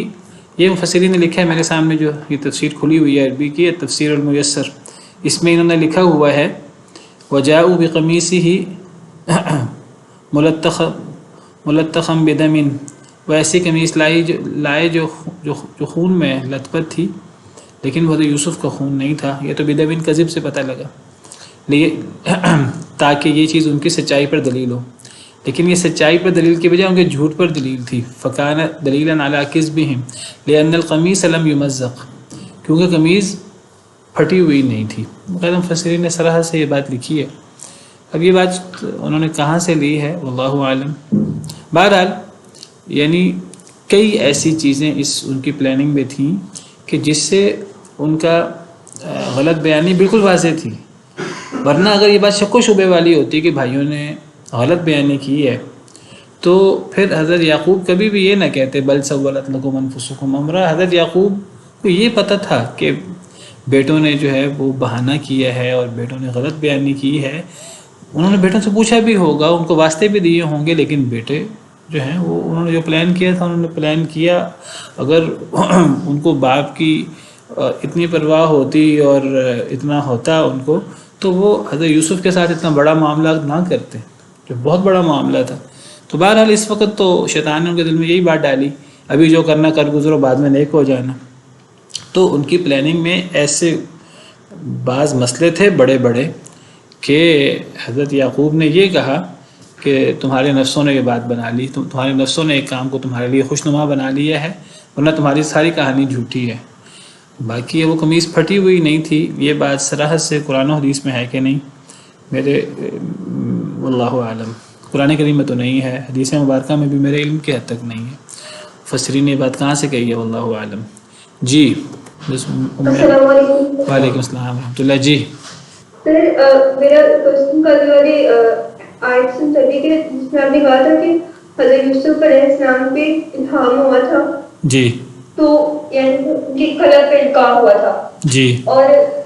یہ مفسرین نے لکھا ہے. میرے سامنے جو یہ تفسیر کھلی ہوئی ہے عربی کی، تفسیر الميسر، اس میں انہوں نے لکھا ہوا ہے وجاءوا بقمیصہ ملطخا بدم، وہ ایسی قمیص لائے جو خون میں لت پت تھی، لیکن وہ یوسف کا خون نہیں تھا. یہ تو بدم کذب سے پتہ لگا، تاکہ یہ چیز ان کی سچائی پر دلیل ہو. لیکن یہ سچائی پر دلیل کی بجائے ان کے جھوٹ پر دلیل تھی. فکان دلیلا علی کذبہم لأن القمیص لم یمزق، کیونکہ قمیض پھٹی ہوئی نہیں تھی. غیر مفسرین نے صراحت سے یہ بات لکھی ہے. اب یہ بات انہوں نے کہاں سے لی ہے واللہ عالم. بہرحال یعنی کئی ایسی چیزیں ان کی پلاننگ میں تھیں کہ جس سے ان کا غلط بیانی بالکل واضح تھی. ورنہ اگر یہ بات شک و شبے والی ہوتی کہ بھائیوں نے غلط بیانی کی ہے تو پھر حضرت یعقوب کبھی بھی یہ نہ کہتے بل سولت لکم انفسکم امرا. حضرت یعقوب کو یہ پتہ تھا کہ بیٹوں نے جو ہے وہ بہانہ کیا ہے اور بیٹوں نے غلط بیانی کی ہے. انہوں نے بیٹوں سے پوچھا بھی ہوگا، ان کو واسطے بھی دیے ہوں گے، لیکن بیٹے جو ہیں وہ انہوں نے جو پلان کیا تھا انہوں نے پلان کیا. اگر ان کو باپ کی اتنی پرواہ ہوتی اور اتنا ہوتا ان کو تو وہ حضرت یوسف کے ساتھ اتنا بڑا معاملہ نہ کرتے، جو بہت بڑا معاملہ تھا. تو بہرحال اس وقت تو شیطان نے ان کے دل میں یہی بات ڈالی ابھی جو کرنا کر گزرو بعد میں نیک ہو جانا. تو ان کی پلاننگ میں ایسے بعض مسئلے تھے بڑے بڑے کہ حضرت یعقوب نے یہ کہا کہ تمہارے نفسوں نے یہ بات بنا لی، تمہارے نفسوں نے ایک کام کو تمہارے لیے خوشنما بنا لیا ہے، ورنہ تمہاری ساری کہانی جھوٹی ہے. باقی وہ قمیض پھٹی ہوئی نہیں تھی، یہ بات صراحت سے قرآن و حدیث میں ہے کہ نہیں میرے واللہ عالم. قرآن کریم میں تو نہیں ہے، حدیث مبارکہ میں بھی میرے علم کے حد تک نہیں ہے. مفسرین نے یہ بات کہاں سے کہی ہے واللہ عالم. جی السلام علیکم. وعلیکم السلام ورحمۃ اللہ. جی سر میرا کوشچن کل والی آیت سے متعلق ہے جس میں آپ نے کہا تھا کہ حضرت یوسف علیہ السلام پہ الہام ہوا تھا. جی تو یعنی ان کی قلب پہ القاء ہوا تھا. جی اور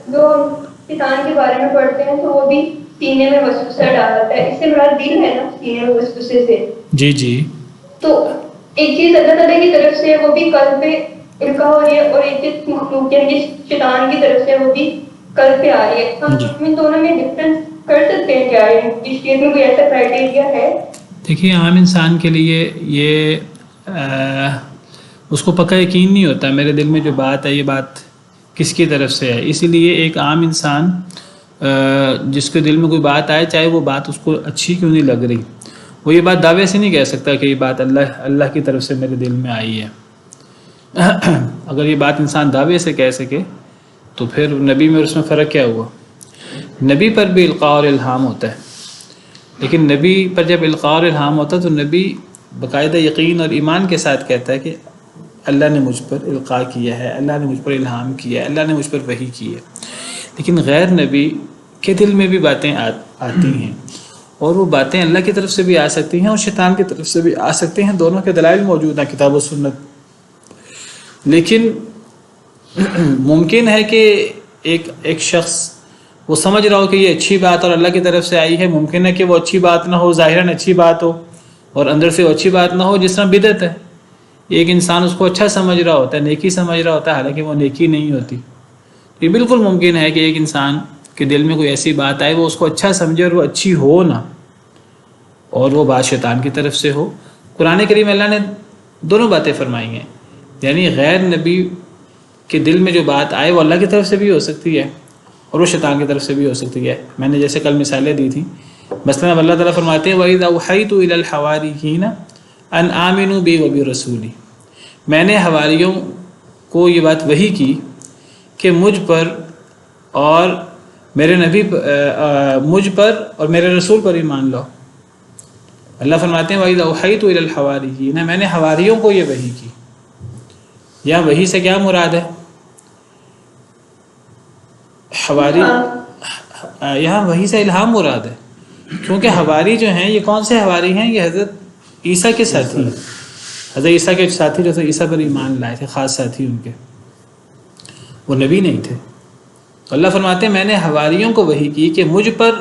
جو ہم شیطان کے بارے میں پڑھتے ہیں تو وہ بھی سینے میں وسوسہ ڈالتا ہے، اس سے مراد دل ہے نا سینے میں وسوسے سے. جی جی تو ایک چیز اللہ تعالیٰ کی طرف سے وہ بھی قلب پہ القاء ہو رہی ہے اور ایک چیز مخلوق یعنی شیطان کی طرف سے وہ بھی قلب پہ آ رہی ہے. ہم ان دونوں میں ڈفرینس کر سکتے ہیں کیا؟ اس چیز میں کوئی ایسا کرائٹیریا ہے؟ دیکھیے عام انسان کے لیے یہ اس کو پکا یقین نہیں ہوتا میرے دل میں جو بات ہے یہ بات کس کی طرف سے ہے. اسی لیے ایک عام انسان جس کے دل میں کوئی بات آئے چاہے وہ بات اس کو اچھی کیوں نہیں لگ رہی، وہ یہ بات دعوے سے نہیں کہہ سکتا کہ یہ بات اللہ کی طرف سے میرے دل میں آئی ہے. اگر یہ بات انسان دعوے سے کہہ سکے تو پھر نبی میں اور اس میں فرق کیا ہوا؟ نبی پر بھی القاء اور الہام ہوتا ہے، لیکن نبی پر جب القاء اور الہام ہوتا ہے تو نبی باقاعدہ یقین اور ایمان کے ساتھ کہتا ہے کہ اللہ نے مجھ پر القاء کیا ہے، اللہ نے مجھ پر الہام کیا ہے، اللہ نے مجھ پر وحی کی ہے. لیکن غیر نبی کے دل میں بھی باتیں آتی ہیں اور وہ باتیں اللہ کی طرف سے بھی آ سکتی ہیں اور شیطان کی طرف سے بھی آ سکتے ہیں. دونوں کے دلائل موجود ہیں کتاب و سنت. لیکن ممکن ہے کہ ایک شخص وہ سمجھ رہا ہو کہ یہ اچھی بات اور اللہ کی طرف سے آئی ہے، ممکن ہے کہ وہ اچھی بات نہ ہو، ظاہراً اچھی بات ہو اور اندر سے وہ اچھی بات نہ ہو. جس طرح بدعت ہے، ایک انسان اس کو اچھا سمجھ رہا ہوتا ہے، نیکی سمجھ رہا ہوتا ہے، حالانکہ وہ نیکی نہیں ہوتی. یہ بالکل ممکن ہے کہ ایک انسان کے دل میں کوئی ایسی بات آئے وہ اس کو اچھا سمجھے اور وہ اچھی ہو نہ، اور وہ بات شیطان کی طرف سے ہو. قرآن کریم اللہ نے دونوں باتیں فرمائی ہیں، یعنی غیر نبی کے دل میں جو بات آئے وہ اللہ کی طرف سے بھی ہو سکتی ہے اور وہ شیطان کی طرف سے بھی ہو سکتی ہے. میں نے جیسے کل مثالیں دی تھیں، مثلا اللہ تعالیٰ فرماتے ہیں وَإِذَا أَوْحَيْتُ إِلَى الْحَوَارِيِّينَ أَنْ آمِنُوا بِي وَبِرَسُولِي، میں نے حواریوں کو یہ بات وحی کی کہ مجھ پر اور میرے نبی مجھ پر اور میرے رسول پر ایمان لاؤ. اللہ فرماتے ہیں وَإِذَا أَوْحَيْتُ إِلَى الْحَوَارِيِّينَ، میں نے حواریوں کو یہ وحی کی. یا وحی سے کیا مراد ہے؟ حواری یہاں وحی سے الہام مراد ہے، کیونکہ حواری جو ہیں یہ کون سے حواری ہیں؟ یہ حضرت عیسیٰ کے ساتھی ہیں. حضرت عیسیٰ کے ساتھی جو تھے عیسیٰ پر ایمان لائے تھے، خاص ساتھی ان کے، وہ نبی نہیں تھے. اللہ فرماتے ہیں میں نے حواریوں کو وحی کی کہ مجھ پر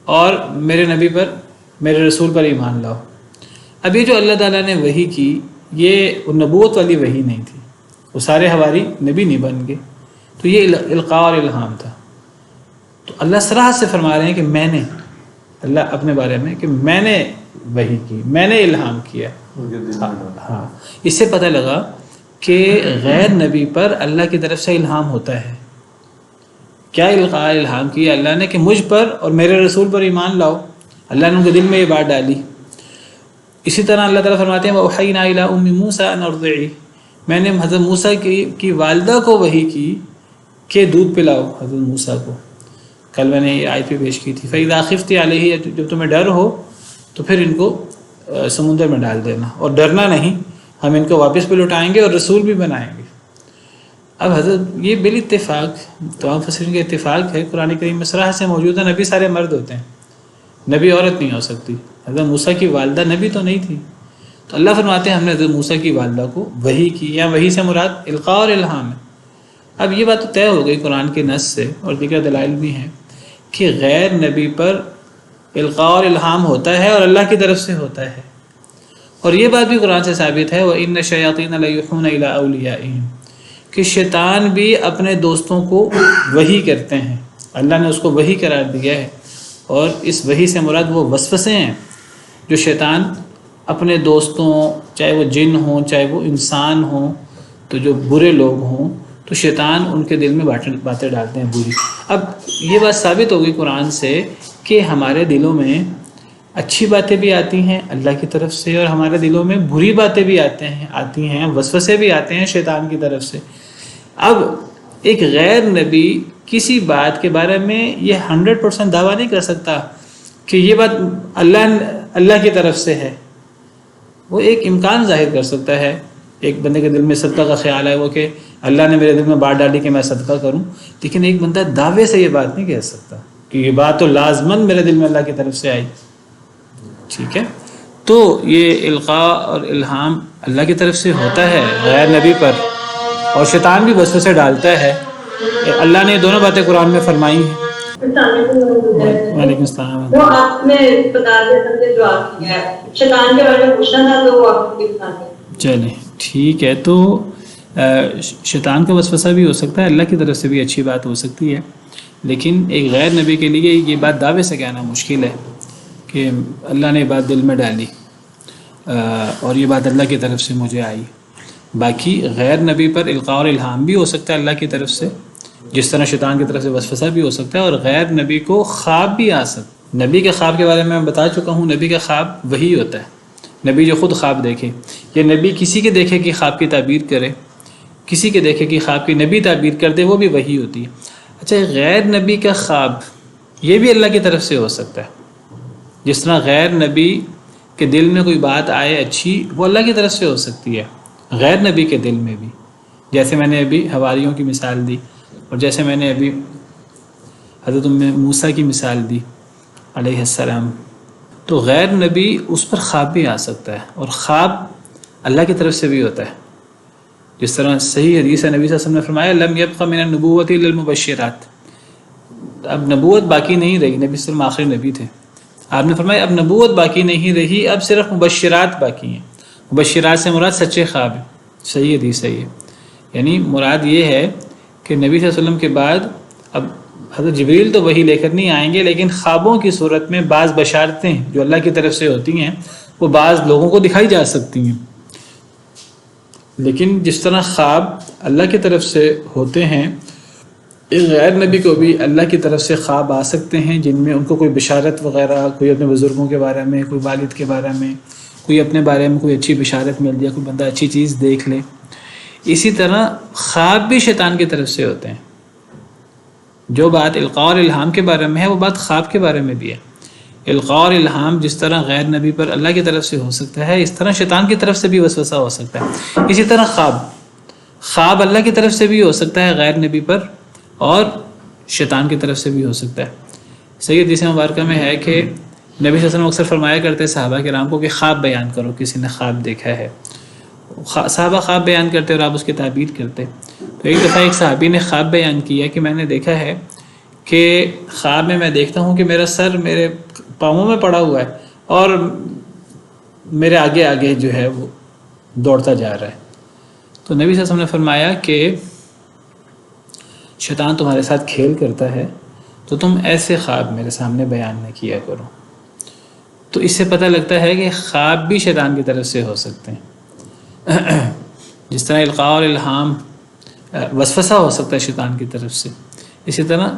اور میرے نبی پر میرے رسول پر ایمان لاؤ. اب یہ جو اللہ تعالیٰ نے وحی کی یہ نبوت والی وحی نہیں تھی، وہ سارے حواری نبی نہیں بن گئے، تو یہ القاء اور الہام تھا. تو اللہ صراحت سے فرما رہے ہیں کہ میں نے، اللہ اپنے بارے میں کہ میں نے وحی کی، میں نے الہام کیا. ہاں اس سے پتہ لگا کہ غیر نبی پر اللہ کی طرف سے الہام ہوتا ہے. کیا القاء الہام کیا اللہ نے کہ مجھ پر اور میرے رسول پر ایمان لاؤ. اللہ نے ان کے دل میں یہ بات ڈالی. اسی طرح اللہ تعالیٰ فرماتے ہیں وَأَوْحَيْنَا إِلَىٰ أُمِّ مُوسَىٰ أَنْ أَرْضِعِهِ، میں نے حضرت موسیٰ کی والدہ کو وحی کی کہ دودھ پلاؤ حضرت موسیٰ کو. کل میں نے یہ آیت بھی پیش کی تھی. فَإِذَا خِفْتِ عَلَيْهِ، جب تمہیں ڈر ہو تو پھر ان کو سمندر میں ڈال دینا، اور ڈرنا نہیں، ہم ان کو واپس بھی لوٹائیں گے اور رسول بھی بنائیں گے. اب حضرت یہ بالاتفاق تمام مفسرین کا اتفاق ہے، قرآن کریم میں صراحت سے موجود ہے، نبی سارے مرد ہوتے ہیں، نبی عورت نہیں ہو سکتی. حضرت موسیٰ کی والدہ نبی تو نہیں تھی، تو اللہ فرماتے ہیں ہم نے حضرت موسیٰ کی والدہ کو وحی کی، یا وحی سے مراد القاء اور الہام ہے. اب یہ بات تو طے ہو گئی قرآن کے نص سے، اور دیگر دلائل بھی ہیں کہ غیر نبی پر القاء اور الہام ہوتا ہے اور اللہ کی طرف سے ہوتا ہے. اور یہ بات بھی قرآن سے ثابت ہے وَإِنَّ الشَّيَاطِينَ لَيُوحُونَ إِلَىٰ أَوْلِيَائِهِمْ، کہ شیطان بھی اپنے دوستوں کو وحی کرتے ہیں. اللہ نے اس کو وحی قرار دیا ہے، اور اس وحی سے مراد وہ وسوسے ہیں جو شیطان اپنے دوستوں، چاہے وہ جن ہوں چاہے وہ انسان ہوں، تو جو برے لوگ ہوں تو شیطان ان کے دل میں باتیں ڈالتے ہیں بری. اب یہ بات ثابت ہو گئی قرآن سے کہ ہمارے دلوں میں اچھی باتیں بھی آتی ہیں اللہ کی طرف سے، اور ہمارے دلوں میں بری باتیں بھی آتی ہیں، وسوسے بھی آتے ہیں شیطان کی طرف سے. اب ایک غیر نبی کسی بات کے بارے میں یہ 100% دعویٰ نہیں کر سکتا کہ یہ بات اللہ کی طرف سے ہے. وہ ایک امکان ظاہر کر سکتا ہے. ایک بندے کے دل میں صدقہ کا خیال ہے وہ کہ اللہ نے میرے دل میں بات ڈالی کہ میں صدقہ کروں، لیکن ایک بندہ دعوے سے یہ بات نہیں کہہ سکتا کہ یہ بات تو لازماً میرے دل میں اللہ کی طرف سے آئی. ٹھیک ہے، تو یہ القاء اور الہام اللہ کی طرف سے ہوتا ہے غیر نبی پر، اور شیطان بھی وسوسے ڈالتا ہے. اللہ نے دونوں باتیں قرآن میں فرمائی ہیں. وعلیکم السلام. وہ آپ نے بتا دیا جو آپ کیا شیطان کے بارے میں پوچھنا تھا تو وہ آپ کو بتا دیں. چلیں ٹھیک ہے. تو شیطان کا وسوسہ بھی ہو سکتا ہے، اللہ کی طرف سے بھی اچھی بات ہو سکتی ہے، لیکن ایک غیر نبی کے لیے یہ بات دعوے سے کہنا مشکل ہے کہ اللہ نے یہ بات دل میں ڈالی اور یہ بات اللہ کی طرف سے مجھے آئی. باقی غیر نبی پر القاء اور الہام بھی ہو سکتا ہے اللہ کی طرف سے، جس طرح شیطان کی طرف سے وسوسہ بھی ہو سکتا ہے، اور غیر نبی کو خواب بھی آ سکتا ہے. نبی کے خواب کے بارے میں بتا چکا ہوں، نبی کا خواب وہی ہوتا ہے، نبی جو خود خواب دیکھے، یا نبی کسی کے دیکھے کہ خواب کی تعبیر کرے، کسی کے دیکھے کہ خواب کی نبی تعبیر کر دے، وہ بھی وہی ہوتی ہے. اچھا، غیر نبی کا خواب یہ بھی اللہ کی طرف سے ہو سکتا ہے. جس طرح غیر نبی کے دل میں کوئی بات آئے اچھی، وہ اللہ کی طرف سے ہو سکتی ہے غیر نبی کے دل میں بھی. جیسے میں نے ابھی حواریوں کی مثال دی، اور جیسے میں نے ابھی حضرت موسیٰ کی مثال دی علیہ السلام. تو غیر نبی اس پر خواب بھی آ سکتا ہے، اور خواب اللہ کی طرف سے بھی ہوتا ہے. جس طرح صحیح حدیث ہے، نبی صلی اللہ علیہ وسلم نے فرمایا لم یبق من النبوۃ الا المبشرات. اب نبوت باقی نہیں رہی، نبی صلی اللہ علیہ وسلم آخری نبی تھے. آپ نے فرمایا اب نبوت باقی نہیں رہی، اب صرف مبشرات باقی ہیں. مبشرات سے مراد سچے خواب ہیں. صحیح حدیث ہے یہ. یعنی مراد یہ ہے کہ نبی صلی اللہ علیہ وسلم کے بعد اب حضرت جبریل تو وہی لے کر نہیں آئیں گے، لیکن خوابوں کی صورت میں بعض بشارتیں جو اللہ کی طرف سے ہوتی ہیں وہ بعض لوگوں کو دکھائی جا سکتی ہیں. لیکن جس طرح خواب اللہ کی طرف سے ہوتے ہیں، ایک غیر نبی کو بھی اللہ کی طرف سے خواب آ سکتے ہیں جن میں ان کو کوئی بشارت وغیرہ، کوئی اپنے بزرگوں کے بارے میں، کوئی والد کے بارے میں، کوئی اپنے بارے میں کوئی اچھی بشارت مل جائے، کوئی بندہ اچھی چیز دیکھ لے. اسی طرح خواب بھی شیطان کی طرف سے ہوتے ہیں. جو بات القاء اور الہام کے بارے میں ہے وہ بات خواب کے بارے میں بھی ہے. القاء اور الہام جس طرح غیر نبی پر اللہ کی طرف سے ہو سکتا ہے، اس طرح شیطان کی طرف سے بھی وسوسہ ہو سکتا ہے. اسی طرح خواب اللہ کی طرف سے بھی ہو سکتا ہے غیر نبی پر، اور شیطان کی طرف سے بھی ہو سکتا ہے. صحیح حدیث مبارکہ میں ہے کہ نبی صلی اللہ علیہ وسلم اکثر فرمایا کرتے صحابہ کرام کو کہ خواب بیان کرو، کسی نے خواب دیکھا ہے. صحابہ خواب بیان کرتے اور آپ اس کی تعبیر کرتے. تو ایک دفعہ ایک صحابی نے خواب بیان کیا کہ میں نے دیکھا ہے کہ خواب میں میں دیکھتا ہوں کہ میرا سر میرے پاؤں میں پڑا ہوا ہے اور میرے آگے آگے جو ہے وہ دوڑتا جا رہا ہے. تو نبی صلی اللہ علیہ وسلم نے فرمایا کہ شیطان تمہارے ساتھ کھیل کرتا ہے، تو تم ایسے خواب میرے سامنے بیان نہ کیا کرو. تو اس سے پتہ لگتا ہے کہ خواب بھی شیطان کی طرف سے ہو سکتے ہیں. جس طرح القاء اور الہام وسوسہ ہو سکتا ہے شیطان کی طرف سے، اسی طرح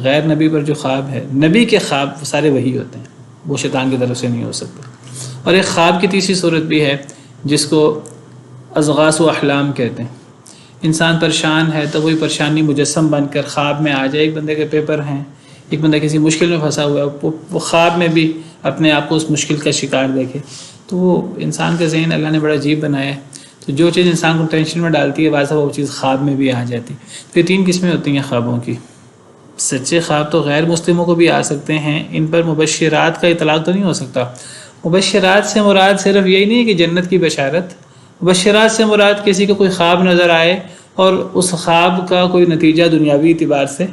غیر نبی پر جو خواب ہے، نبی کے خواب وہ سارے وہی ہوتے ہیں، وہ شیطان کی طرف سے نہیں ہو سکتے. اور ایک خواب کی تیسری صورت بھی ہے جس کو اضغاث و احلام کہتے ہیں. انسان پریشان ہے تو وہی پریشانی مجسم بن کر خواب میں آ جائے. ایک بندے کے پیپر ہیں، ایک بندہ کسی مشکل میں پھنسا ہوا ہے، وہ خواب میں بھی اپنے آپ کو اس مشکل کا شکار دیکھے. تو وہ انسان کا ذہن اللہ نے بڑا عجیب بنایا ہے. تو جو چیز انسان کو ٹینشن میں ڈالتی ہے بعض وہ چیز خواب میں بھی آ جاتی. تو یہ 3 قسمیں ہوتی ہیں خوابوں کی. سچے خواب تو غیر مسلموں کو بھی آ سکتے ہیں. ان پر مبشرات کا اطلاق تو نہیں ہو سکتا. مبشرات سے مراد صرف یہی نہیں ہے کہ جنت کی بشارت. مبشرات سے مراد کسی کو کوئی خواب نظر آئے اور اس خواب کا کوئی نتیجہ دنیاوی اعتبار سے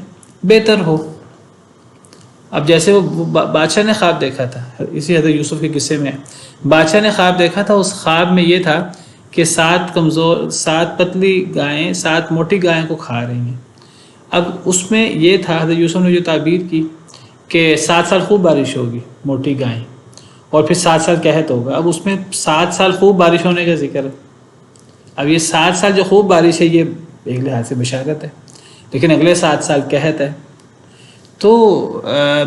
بہتر ہو. اب جیسے وہ بادشاہ نے خواب دیکھا تھا، اسی حضرت یوسف کے قصے میں بادشاہ نے خواب دیکھا تھا. اس خواب میں یہ تھا کہ 7 پتلی گائیں 7 موٹی گائیں کو کھا رہی ہیں. اب اس میں یہ تھا حضرت یوسف نے جو تعبیر کی کہ 7 سال خوب بارش ہوگی، موٹی گائیں، اور پھر 7 سال قحط ہوگا. اب اس میں 7 سال خوب بارش ہونے کا ذکر ہے. اب یہ 7 سال جو خوب بارش ہے یہ ایک لحاظ سے بشارت ہے، لیکن اگلے 7 سال قحط ہے. تو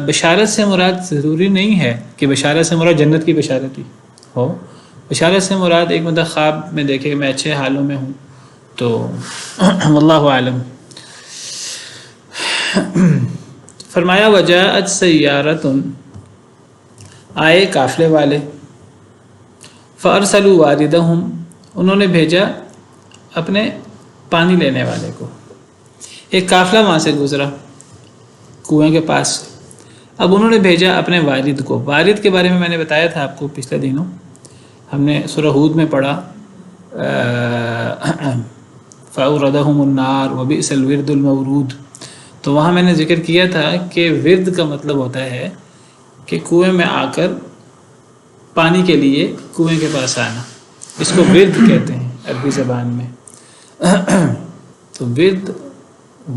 بشارت سے مراد ضروری نہیں ہے کہ بشارت سے مراد جنت کی بشارت ہی ہو. بشارت سے مراد ایک مطلب خواب میں دیکھے کہ میں اچھے حالوں میں ہوں. تو واللہ عالم. فرمایا وجاءت سیارۃ، آئے قافلے والے، فارسلوا واردہم، انہوں نے بھیجا اپنے پانی لینے والے کو. ایک قافلہ وہاں سے گزرا کنویں کے پاس. اب انہوں نے بھیجا اپنے والد کو. والد کے بارے میں نے بتایا تھا آپ کو پچھلے دنوں، ہم نے سورہ ہود میں پڑھا فَأَوْرَدَهُمُ النَّارُ وَبِئْسَ الْوِرْدُ الْمَوْرُودُ. تو وہاں میں نے ذکر کیا تھا کہ ورد کا مطلب ہوتا ہے کہ کنویں میں آ کر پانی کے لیے کنویں کے پاس آنا. اس کو ورد کہتے ہیں عربی زبان میں. تو ورد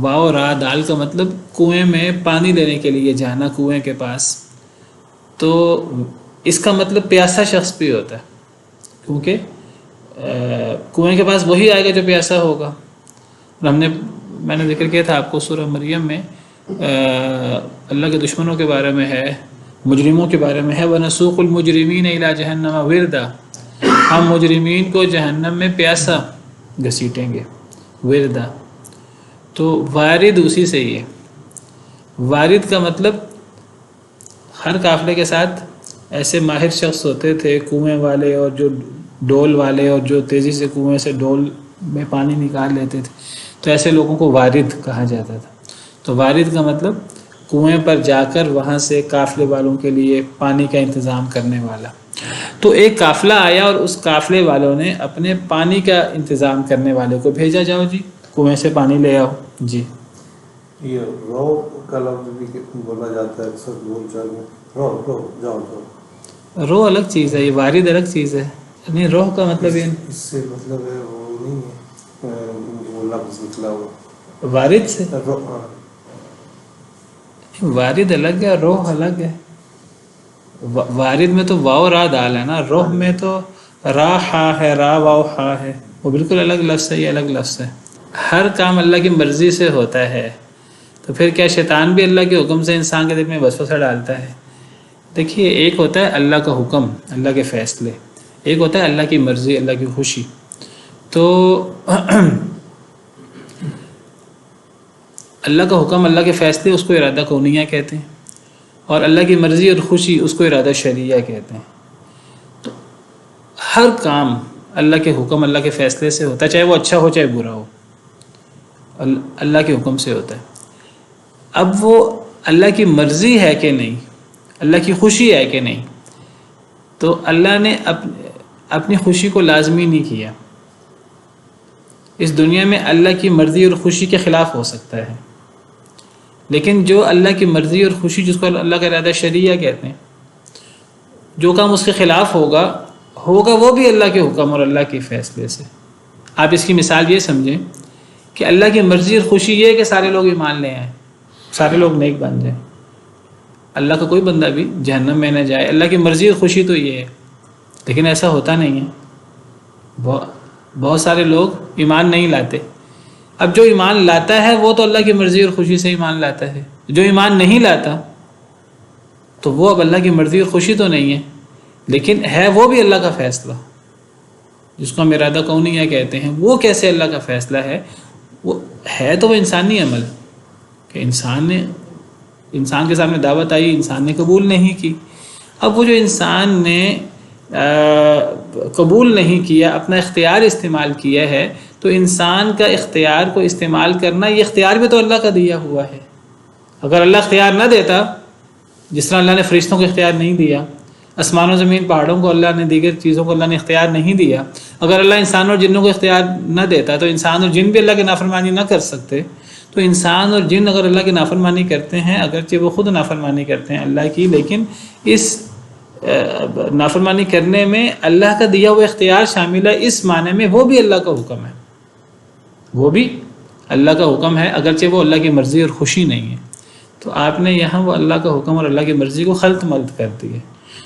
واو را دال کا مطلب کنویں میں پانی لینے کے لیے جانا کنویں کے پاس. تو اس کا مطلب پیاسا شخص بھی ہوتا ہے، کیونکہ کنویں کے پاس وہی آئے گا جو پیاسا ہوگا. اور میں نے ذکر کیا تھا آپ کو سورہ مریم میں اللہ کے دشمنوں کے بارے میں ہے، مجرموں کے بارے میں ہے وَنَسُوقُ الْمُجْرِمِينَ إِلَىٰ جَهَنَّمَ وِرْدًا، ہم مجرمین کو جہنم میں پیاسا گھسیٹیں گے. وردا تو وارد اسی سے ہی ہے. وارد کا مطلب ہر قافلے کے ساتھ ایسے ماہر شخص ہوتے تھے کنویں والے اور جو ڈول والے اور جو تیزی سے کنویں سے ڈول میں پانی نکال لیتے تھے. تو ایسے لوگوں کو وارد کہا جاتا تھا. تو وارد کا مطلب کنویں پر جا کر وہاں سے قافلے والوں کے لیے پانی کا انتظام کرنے والا. تو ایک قافلہ آیا اور اس قافلے والوں نے اپنے پانی کا انتظام کرنے والے کو بھیجا، جاؤ جی کنویں سے پانی لے آؤ. جی یہ رو کا لفظ بھی بولا جاتا ہے اکثر بول چال میں، رو رو جاؤ جاؤ. روح الگ چیز ہے، یہ وارد الگ چیز ہے. نہیں روح کا مطلب یہ اس سے مطلب ہے وہ نہیں ہے وہ لفظ نکلا ہوا وارد سے. ہاں وارد الگ ہے، روح الگ ہے. وارد میں تو واو را دال ہے نا، روح میں تو را ہا ہے، را واو ہا ہے. وہ بالکل الگ لفظ ہے، یہ الگ لفظ ہے. ہر کام اللہ کی مرضی سے ہوتا ہے. تو پھر کیا شیطان بھی اللہ کے حکم سے انسان کے دل میں وسوسہ ڈالتا ہے؟ دیکھیے ایک ہوتا ہے اللہ کا حکم، اللہ کے فیصلے، ایک ہوتا ہے اللہ کی مرضی، اللہ کی خوشی. تو اللہ کا حکم، اللہ کے فیصلے اس کو ارادہ کونیہ کہتے ہیں، اور اللہ کی مرضی اور خوشی اس کو ارادہ شرعیہ کہتے ہیں. تو ہر کام اللہ کے حکم، اللہ کے فیصلے سے ہوتا ہے، چاہے وہ اچھا ہو چاہے برا ہو، اللہ کے حکم سے ہوتا ہے. اب وہ اللہ کی مرضی ہے کہ نہیں، اللہ کی خوشی ہے کہ نہیں، تو اللہ نے اپنی خوشی کو لازمی نہیں کیا. اس دنیا میں اللہ کی مرضی اور خوشی کے خلاف ہو سکتا ہے، لیکن جو اللہ کی مرضی اور خوشی، جس کو اللہ کا ارادہ شرعیہ کہتے ہیں، جو کام اس کے خلاف ہوگا وہ بھی اللہ کے حکم اور اللہ کے فیصلے سے. آپ اس کی مثال یہ سمجھیں کہ اللہ کی مرضی اور خوشی یہ ہے کہ سارے لوگ ایمان لے آئیں، سارے لوگ نیک بن جائیں، اللہ کا کوئی بندہ بھی جہنم میں نہ جائے. اللہ کی مرضی اور خوشی تو یہ ہے، لیکن ایسا ہوتا نہیں ہے. بہت سارے لوگ ایمان نہیں لاتے. اب جو ایمان لاتا ہے وہ تو اللہ کی مرضی اور خوشی سے ایمان لاتا ہے. جو ایمان نہیں لاتا تو وہ اب اللہ کی مرضی اور خوشی تو نہیں ہے، لیکن ہے وہ بھی اللہ کا فیصلہ، جس کو ہم ارادہ کونیہ کہتے ہیں. وہ کیسے اللہ کا فیصلہ ہے؟ وہ ہے تو وہ انسانی عمل کہ انسان کے سامنے دعوت آئی، انسان نے قبول نہیں کی. اب وہ جو انسان نے قبول نہیں کیا، اپنا اختیار استعمال کیا ہے، تو انسان کا اختیار کو استعمال کرنا، یہ اختیار بھی تو اللہ کا دیا ہوا ہے. اگر اللہ اختیار نہ دیتا، جس طرح اللہ نے فرشتوں کو اختیار نہیں دیا، آسمان و زمین پہاڑوں کو اللہ نے، دیگر چیزوں کو اللہ نے اختیار نہیں دیا، اگر اللہ انسان اور جنوں کو اختیار نہ دیتا تو انسان اور جن بھی اللہ کی نافرمانی نہ کر سکتے. تو انسان اور جن اگر اللہ کی نافرمانی کرتے ہیں، اگرچہ وہ خود نافرمانی کرتے ہیں اللہ کی، لیکن اس نافرمانی کرنے میں اللہ کا دیا ہوا اختیار شامل ہے. اس معنی میں وہ بھی اللہ کا حکم ہے، وہ بھی اللہ کا حکم ہے، اگرچہ وہ اللہ کی مرضی اور خوشی نہیں ہے. تو آپ نے یہاں وہ اللہ کا حکم اور اللہ کی مرضی کو خلط ملط کر دی ہے.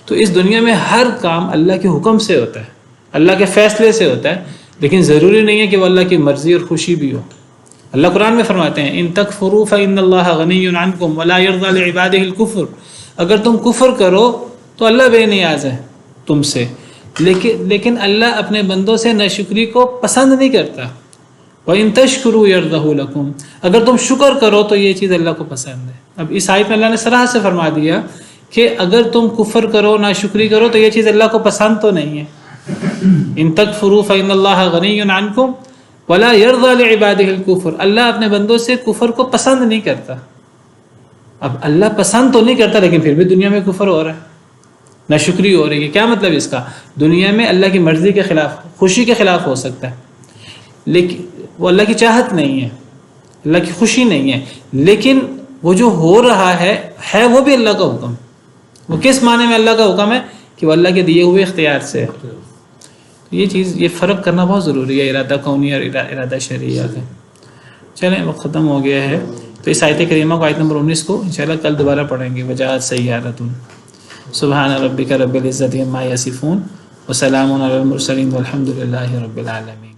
تو اس دنیا میں ہر کام اللہ کے حکم سے ہوتا ہے، اللہ کے فیصلے سے ہوتا ہے، لیکن ضروری نہیں ہے کہ وہ اللہ کی مرضی اور خوشی بھی ہو. اللہ قرآن میں فرماتے ہیں ان تکفروا فإن اللہ غنی عنکم ولا یرضی لعبادہ الکفر. اگر تم کفر کرو تو اللہ بے نیاز ہے تم سے، لیکن اللہ اپنے بندوں سے ناشکری کو پسند نہیں کرتا. وَإِن تَشْكُرُوا يَرْضَهُ لَكُمْ. اگر تم شکر کرو تو یہ چیز اللہ کو پسند ہے. اب اس آیت میں اللہ نے صراحت سے فرما دیا کہ اگر تم کفر کرو، ناشکری کرو، تو یہ چیز اللہ کو پسند تو نہیں ہے. ان تکفروا فإن اللہ غنی عنکم ولا یرضی لعبادہ الکفر. اللہ اپنے بندوں سے کفر کو پسند نہیں کرتا. اب اللہ پسند تو نہیں کرتا، لیکن پھر بھی دنیا میں کفر ہو رہا ہے، ناشکری ہو رہی ہے. کیا مطلب اس کا؟ دنیا میں اللہ کی مرضی کے خلاف، خوشی کے خلاف ہو سکتا ہے، لیکن وہ اللہ کی چاہت نہیں ہے، اللہ کی خوشی نہیں ہے. لیکن وہ جو ہو رہا ہے وہ بھی اللہ کا حکم. وہ کس معنی میں اللہ کا حکم ہے؟ کہ وہ اللہ کے دیے ہوئے اختیار سے ہے. یہ فرق کرنا بہت ضروری ہے ارادہ کونی اور ارادہ شرعیہ کا. چلیں وہ ختم ہو گیا ہے. تو اس آیت کریمہ کو، آیت نمبر 19 کو انشاءاللہ کل دوبارہ پڑھیں گے. وجاءت سیارۃ. سبحان ربک رب العزۃ عما یصفون وسلام علی المرسلین والحمد للہ رب العالمین.